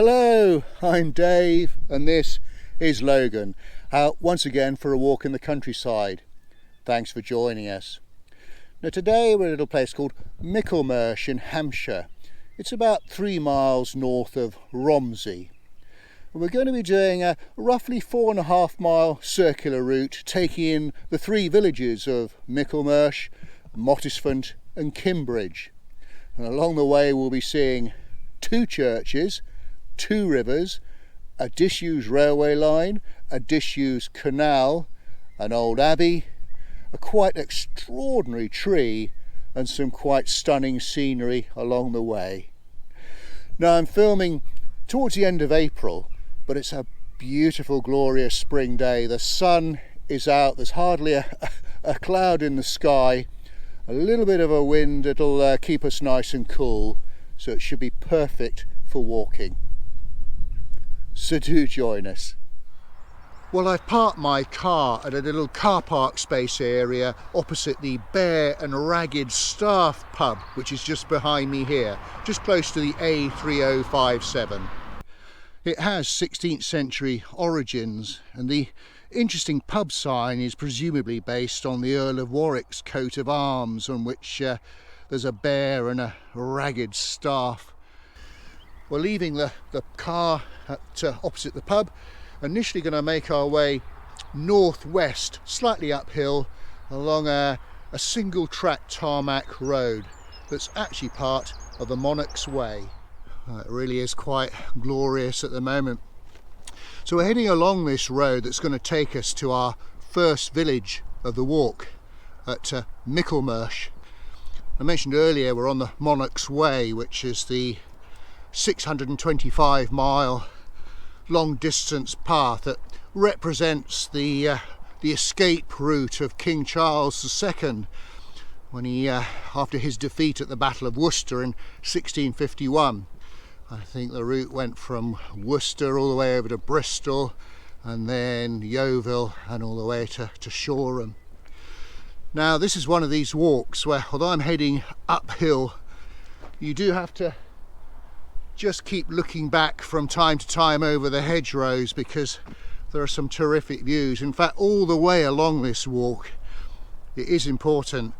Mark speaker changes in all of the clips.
Speaker 1: Hello, I'm Dave and this is Logan, out once again for a walk in the countryside. Thanks for joining us. Now today we're at a little place called Michelmersh in Hampshire. It's about 3 miles north of Romsey. And we're going to be doing a roughly 4.5 mile circular route taking in the 3 villages of Michelmersh, Mottisfont and Kimbrидge. And along the way we'll be seeing 2 churches, 2 rivers, a disused railway line, a disused canal, an old abbey, a quite extraordinary tree and some quite stunning scenery along the way. Now I'm filming towards the end of April, but it's a beautiful glorious spring day. The sun is out, there's hardly a cloud in the sky, a little bit of a wind that'll keep us nice and cool, so it should be perfect for walking. So do join us. Well, I've parked my car at a little car park space area opposite the Bare and Ragged Staff pub, which is just behind me here, just close to the A3057. It has 16th century origins, and the interesting pub sign is presumably based on the Earl of Warwick's coat of arms, on which there's a bear and a ragged staff. We're leaving the car at opposite the pub, initially going to make our way northwest, slightly uphill, along a single track tarmac road that's actually part of the Monarchs Way. It really is quite glorious at the moment. So we're heading along this road that's going to take us to our first village of the walk at Michelmersh. I mentioned earlier we're on the Monarchs Way, which is the 625 mile long distance path that represents the escape route of King Charles II when he, after his defeat at the Battle of Worcester in 1651. I think the route went from Worcester all the way over to Bristol and then Yeovil and all the way to Shoreham. Now this is one of these walks where, although I'm heading uphill, you do have to just keep looking back from time to time over the hedgerows because there are some terrific views. In fact, all the way along this walk it is important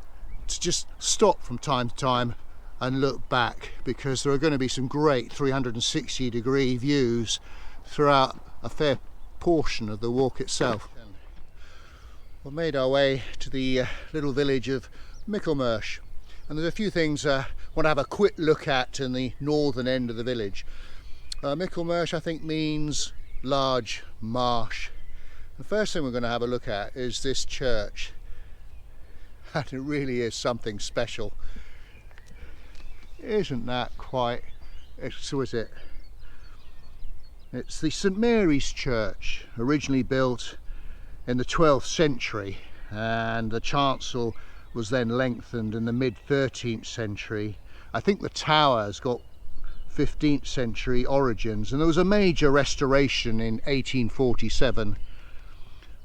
Speaker 1: to just stop from time to time and look back, because there are going to be some great 360-degree views throughout a fair portion of the walk itself. We've made our way to the little village of Michelmersh, and there's a few things I want to have a quick look at in the northern end of the village. Michelmersh, I think, means large marsh. The first thing we're going to have a look at is this church, and it really is something special. Isn't that quite exquisite? It's the St Mary's Church, originally built in the 12th century, and the chancel was then lengthened in the mid 13th century. I think the tower has got 15th century origins, and there was a major restoration in 1847.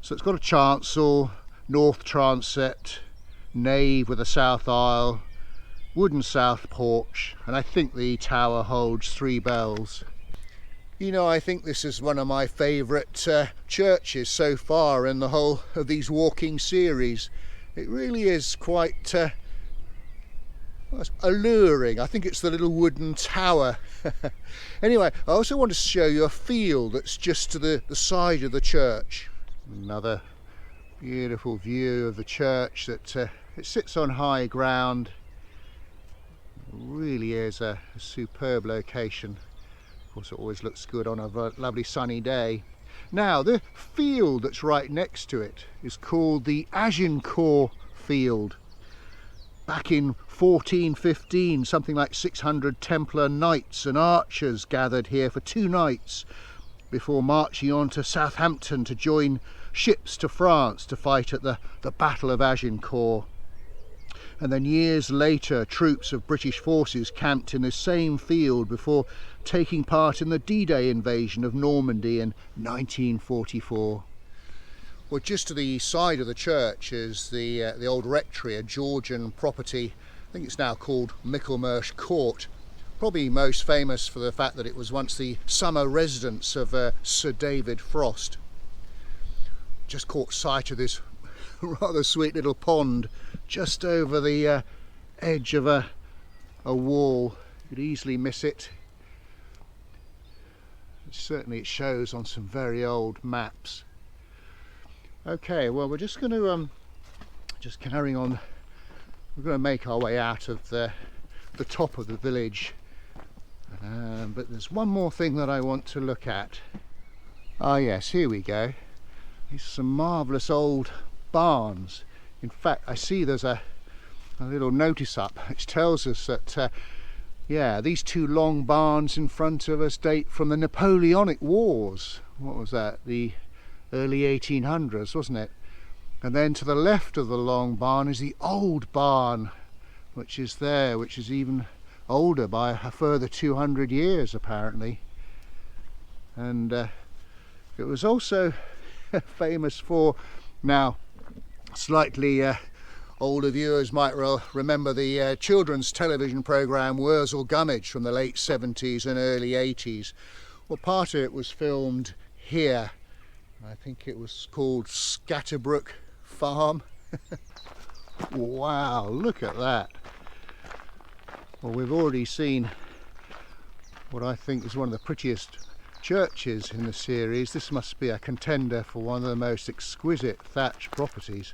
Speaker 1: So it's got a chancel, north transept, nave with a south aisle, wooden south porch, and I think the tower holds 3 bells. You know, I think this is one of my favourite churches so far in the whole of these walking series. It really is quite alluring. I think it's the little wooden tower. Anyway, I also want to show you a field that's just to the side of the church. Another beautiful view of the church that it sits on high ground. Really is a superb location. Of course, it always looks good on a lovely sunny day. Now, the field that's right next to it is called the Agincourt Field. Back in 1415, something like 600 Templar knights and archers gathered here for 2 nights before marching on to Southampton to join ships to France to fight at the Battle of Agincourt. And then years later, troops of British forces camped in the same field before taking part in the D-Day invasion of Normandy in 1944. Well, just to the side of the church is the old rectory, a Georgian property. I think it's now called Michelmersh Court, probably most famous for the fact that it was once the summer residence of Sir David Frost. Just caught sight of this rather sweet little pond just over the edge of a wall. You could easily miss it. Certainly it shows on some very old maps. Okay, well, we're just going to just carrying on. We're going to make our way out of the top of the village, but there's one more thing that I want to look at. Ah yes, here we go. These are some marvellous old barns. In fact, I see there's a little notice up which tells us that yeah, these two long barns in front of us date from the Napoleonic Wars. What was that? The early 1800s, wasn't it? And then to the left of the long barn is the old barn, which is there, which is even older by a further 200 years apparently. And it was also famous for, now slightly older viewers might remember the children's television programme Wurzel Gummidge from the late 70s and early 80s. Well, part of it was filmed here. I think it was called Scatterbrook Farm. Wow, look at that. Well, we've already seen what I think is one of the prettiest churches in the series. This must be a contender for one of the most exquisite thatched properties.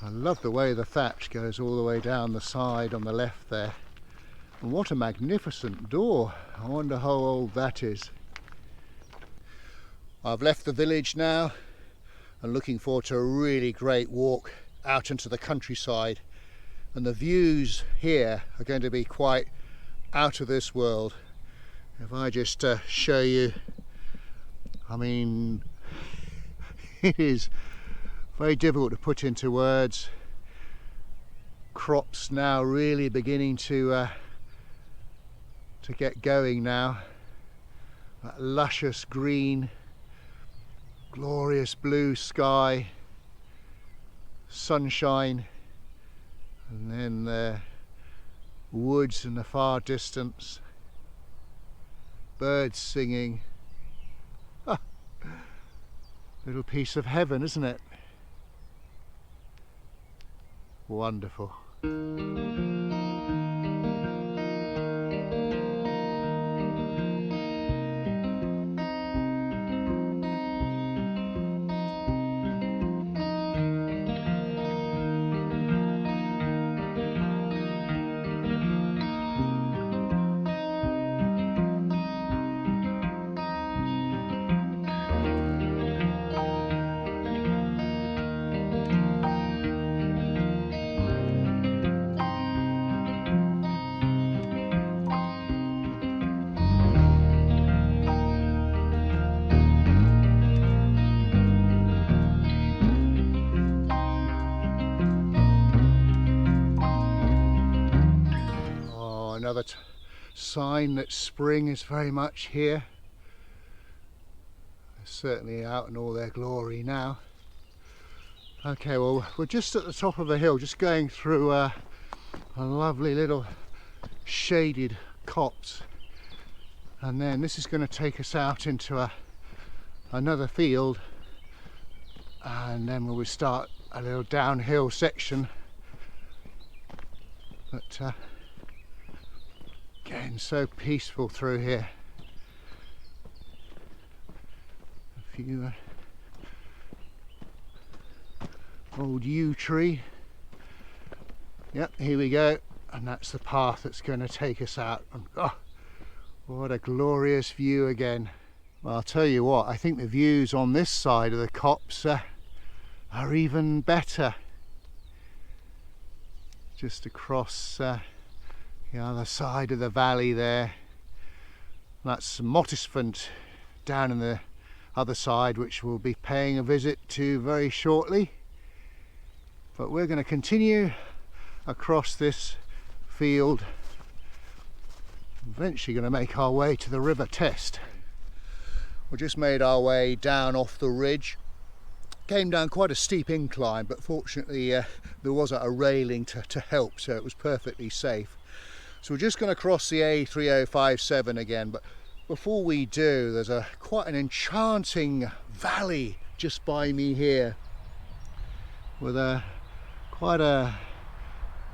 Speaker 1: I love the way the thatch goes all the way down the side on the left there. And what a magnificent door. I wonder how old that is. I've left the village now and looking forward to a really great walk out into the countryside. And the views here are going to be quite out of this world. If I just show you, I mean, it is very difficult to put into words. Crops now really beginning to get going now. That luscious green, glorious blue sky, sunshine, and then the woods in the far distance, birds singing. Ah, little piece of heaven, isn't it? Wonderful. Another sign that spring is very much here. They're certainly out in all their glory now. Okay, well, we're just at the top of a hill, just going through a lovely little shaded copse, and then this is going to take us out into another field, and then we will start a little downhill section. But getting so peaceful through here. A few old yew tree. Yep, here we go, and that's the path that's going to take us out. And, oh, what a glorious view again. Well, I'll tell you what, I think the views on this side of the copse are even better. Just across the other side of the valley there. That's Mottisfont down on the other side, which we'll be paying a visit to very shortly. But we're going to continue across this field, eventually going to make our way to the River Test. We just made our way down off the ridge. Came down quite a steep incline, but fortunately there was a railing to help, so it was perfectly safe. So we're just going to cross the A3057 again, but before we do, there's quite an enchanting valley just by me here, with quite a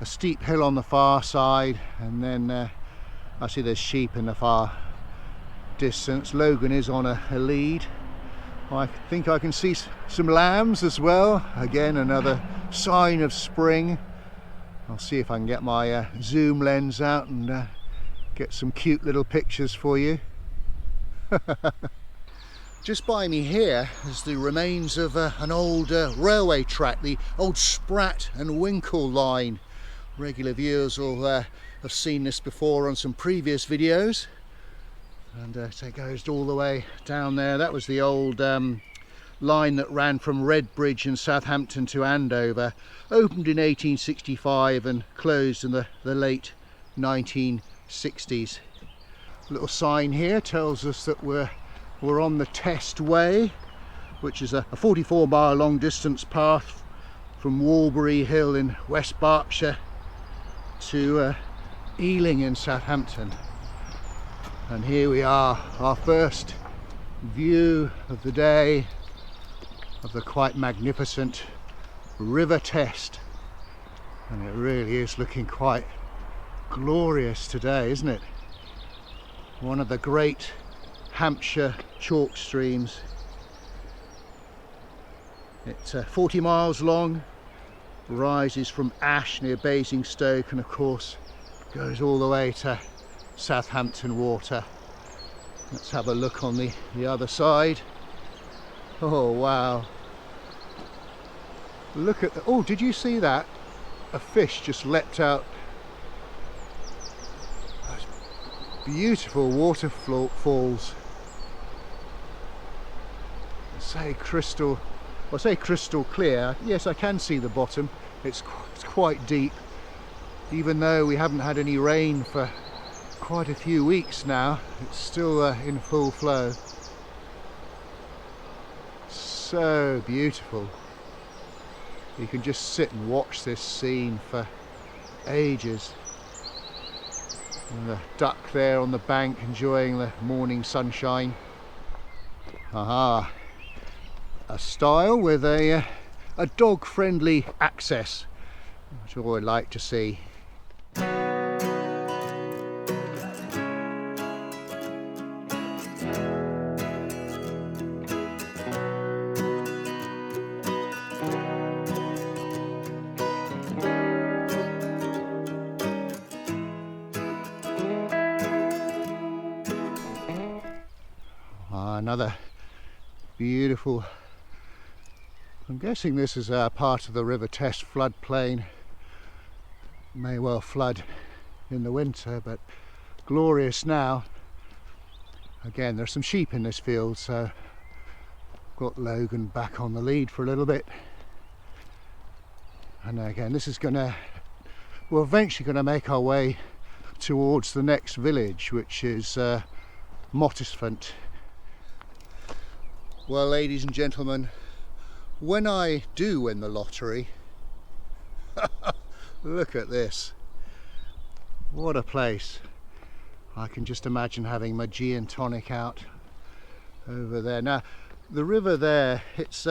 Speaker 1: steep hill on the far side, and then I see there's sheep in the far distance. Logan is on a lead. I think I can see some lambs as well. Again, another sign of spring. I'll see if I can get my zoom lens out and get some cute little pictures for you. Just by me here is the remains of an old railway track, the old Sprat and Winkle line. Regular viewers will have seen this before on some previous videos. And so it goes all the way down there. That was the old line that ran from Redbridge in Southampton to Andover. Opened in 1865 and closed in the late 1960s. A little sign here tells us that we're on the Test Way, which is a 44-mile long distance path from Walbury Hill in West Berkshire to Ealing in Southampton. And here we are, our first view of the day of the quite magnificent River Test. And it really is looking quite glorious today, isn't it? One of the great Hampshire chalk streams. It's 40 miles long, rises from Ash near Basingstoke, and of course goes all the way to Southampton water. Let's have a look on the other side. Oh wow, look at oh, did you see that? A fish just leapt out. Those beautiful waterfalls. Say crystal clear. Yes, I can see the bottom. It's quite deep, even though we haven't had any rain for quite a few weeks now. It's still in full flow. So beautiful. You can just sit and watch this scene for ages. And the duck there on the bank enjoying the morning sunshine. Aha, a stile with a dog friendly access, which I would like to see. Another beautiful, I'm guessing this is part of the River Test floodplain. May well flood in the winter, but glorious now. Again, there's some sheep in this field, so I've got Logan back on the lead for a little bit. And again, this is we're eventually going to make our way towards the next village, which is Mottisfont. Well, ladies and gentlemen, when I do win the lottery, look at this. What a place. I can just imagine having my gin and tonic out over there. Now, the river there, it's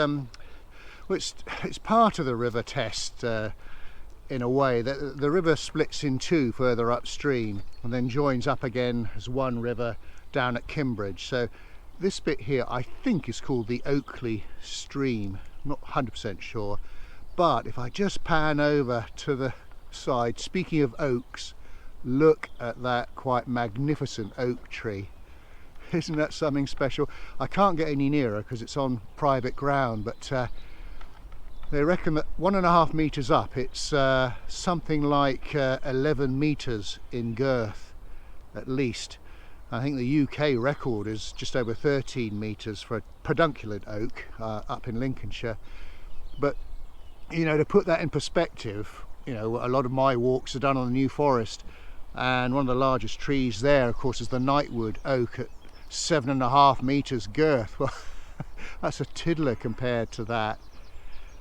Speaker 1: part of the River Test in a way. The river splits in two further upstream and then joins up again as one river down at Kimbridge. So this bit here I think is called the Oakley Stream. I'm not 100% sure, but if I just pan over to the side, speaking of oaks, look at that quite magnificent oak tree. Isn't that something special? I can't get any nearer because it's on private ground, but they reckon that 1.5 meters up it's something like 11 meters in girth at least. I think the UK record is just over 13 metres for a pedunculate oak up in Lincolnshire. But, you know, to put that in perspective, you know, a lot of my walks are done on the New Forest, and one of the largest trees there, of course, is the Nightwood oak at 7.5 metres girth. Well, that's a tiddler compared to that.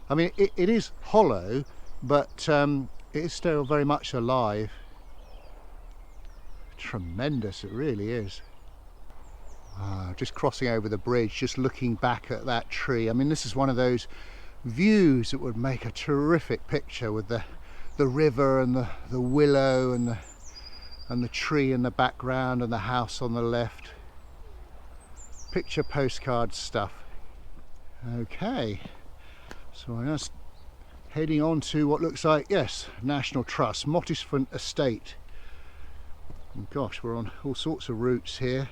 Speaker 1: I mean, it is hollow, but it is still very much alive. Tremendous, it really is. Just crossing over the bridge, just looking back at that tree. I mean, this is one of those views that would make a terrific picture with the river and the willow and the tree in the background and the house on the left. Picture postcard stuff. Okay, so I'm just heading on to what looks like, yes, National Trust, Mottisfont Estate. And gosh, we're on all sorts of routes here.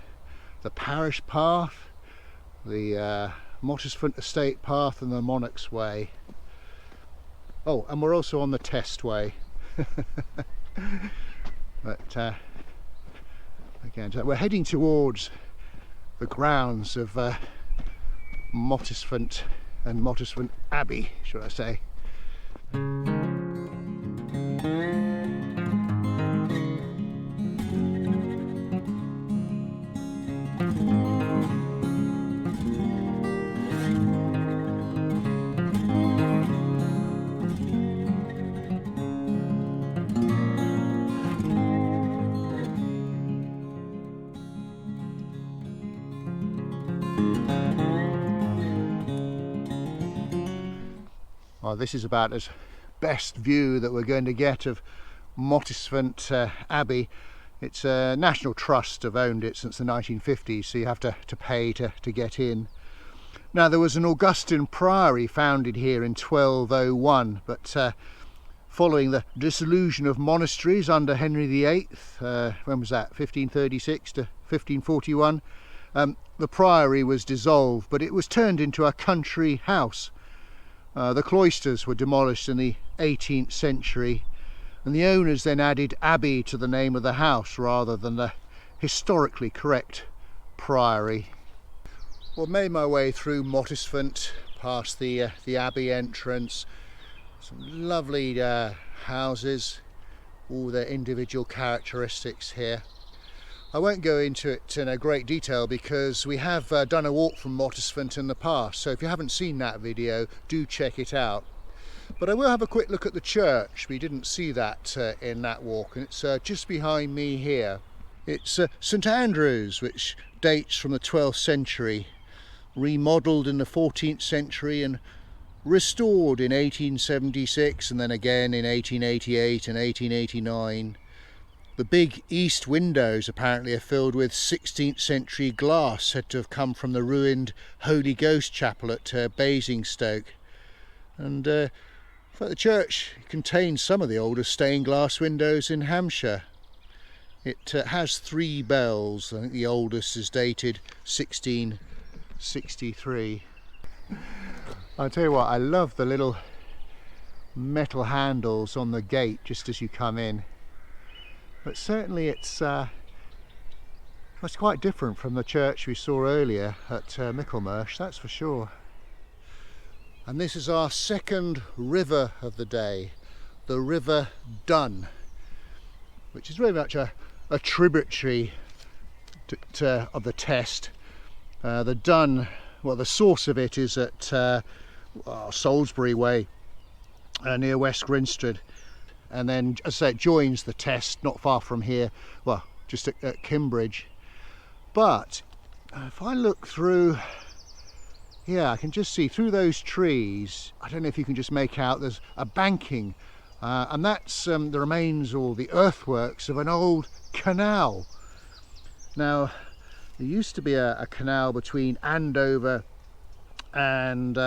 Speaker 1: The parish path, the Mottisfont Estate path and the Monarchs Way. Oh, and we're also on the test way. But again, so we're heading towards the grounds of Mottisfont and Mottisfont Abbey, should I say. Well, this is about as best view that we're going to get of Mottisfont Abbey. It's a National Trust, have owned it since the 1950s, so you have to pay to get in. Now, there was an Augustan priory founded here in 1201, but following the dissolution of monasteries under Henry VIII, when was that, 1536 to 1541, the priory was dissolved, but it was turned into a country house. The cloisters were demolished in the 18th century, and the owners then added Abbey to the name of the house rather than the historically correct priory. Well, made my way through Mottisfont, past the Abbey entrance. Some lovely houses, all their individual characteristics here. I won't go into it in a great detail because we have done a walk from Mottisfont in the past, so if you haven't seen that video, do check it out. But I will have a quick look at the church. We didn't see that in that walk, and it's just behind me here. It's St Andrew's, which dates from the 12th century, remodelled in the 14th century and restored in 1876 and then again in 1888 and 1889. The big east windows apparently are filled with 16th century glass, said to have come from the ruined Holy Ghost Chapel at Basingstoke. And in fact, the church contains some of the oldest stained glass windows in Hampshire. It has 3 bells. I think the oldest is dated 1663. I'll tell you what, I love the little metal handles on the gate just as you come in. But certainly it's quite different from the church we saw earlier at Michelmersh, that's for sure. And this is our second river of the day, the River Dun, which is very much a tributary of the Test. The Dun, well, the source of it is at Salisbury Way, near West Grinstead. And then, as I say, it joins the Test not far from here, well, just at Kimbridge. But if I look through, yeah, I can just see through those trees, I don't know if you can just make out, there's a banking, and that's the remains or the earthworks of an old canal. Now, there used to be a canal between Andover and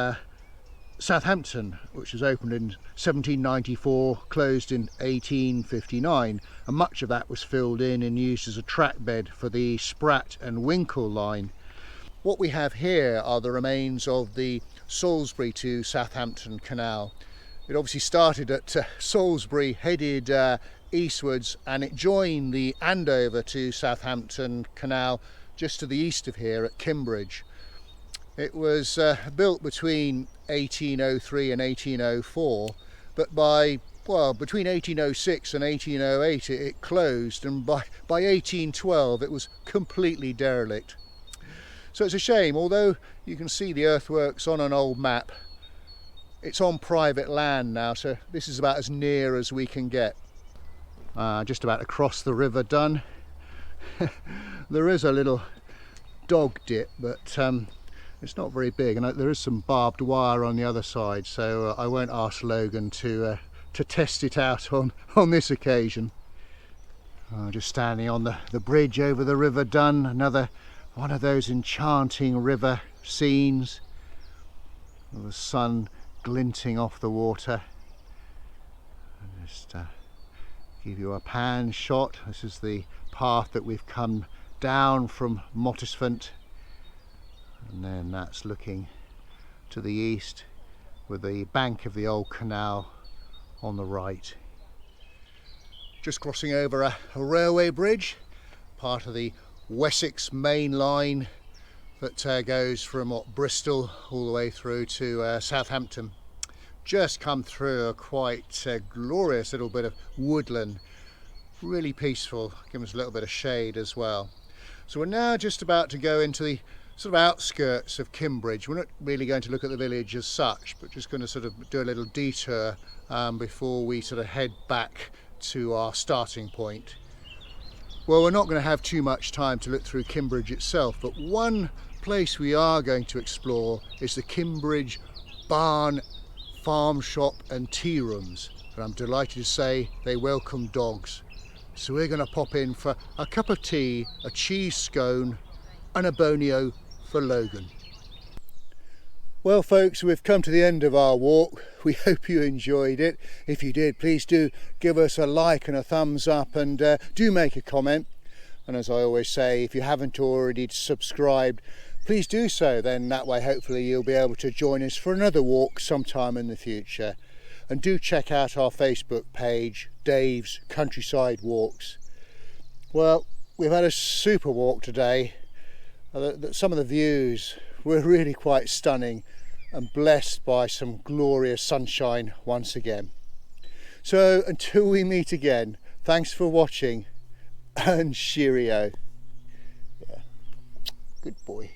Speaker 1: Southampton, which was opened in 1794, closed in 1859, and much of that was filled in and used as a track bed for the Sprat and Winkle line. What we have here are the remains of the Salisbury to Southampton canal. It obviously started at Salisbury, headed eastwards, and it joined the Andover to Southampton canal just to the east of here at Kimbridge. It was built between 1803 and 1804, but between 1806 and 1808 it closed, and by 1812 it was completely derelict. So it's a shame, although you can see the earthworks on an old map, it's on private land now, so this is about as near as we can get. Just about across the River Dun, There is a little dog dip, but it's not very big, and there is some barbed wire on the other side, so I won't ask Logan to test it out on this occasion. Just standing on the bridge over the River Dun, another one of those enchanting river scenes, with the sun glinting off the water. And just give you a pan shot. This is the path that we've come down from Mottisfont, and then that's looking to the east with the bank of the old canal on the right. Just crossing over a railway bridge, part of the Wessex main line that goes from Bristol all the way through to Southampton. Just come through a quite glorious little bit of woodland, really peaceful, giving us a little bit of shade as well. So we're now just about to go into the sort of outskirts of Kimbridge. We're not really going to look at the village as such, but just going to sort of do a little detour before we sort of head back to our starting point. Well, we're not going to have too much time to look through Kimbridge itself, but one place we are going to explore is the Kimbridge Barn Farm Shop and Tea Rooms, and I'm delighted to say they welcome dogs. So we're going to pop in for a cup of tea, a cheese scone and a bonio for Logan. Well folks, we've come to the end of our walk. We hope you enjoyed it. If you did, please do give us a like and a thumbs up, and do make a comment. And as I always say, if you haven't already subscribed, please do so. Then that way hopefully you'll be able to join us for another walk sometime in the future. And do check out our Facebook page, Dave's Countryside Walks. Well, we've had a super walk today. Some of the views were really quite stunning and blessed by some glorious sunshine once again. So until we meet again, thanks for watching and cheerio. Yeah. Good boy.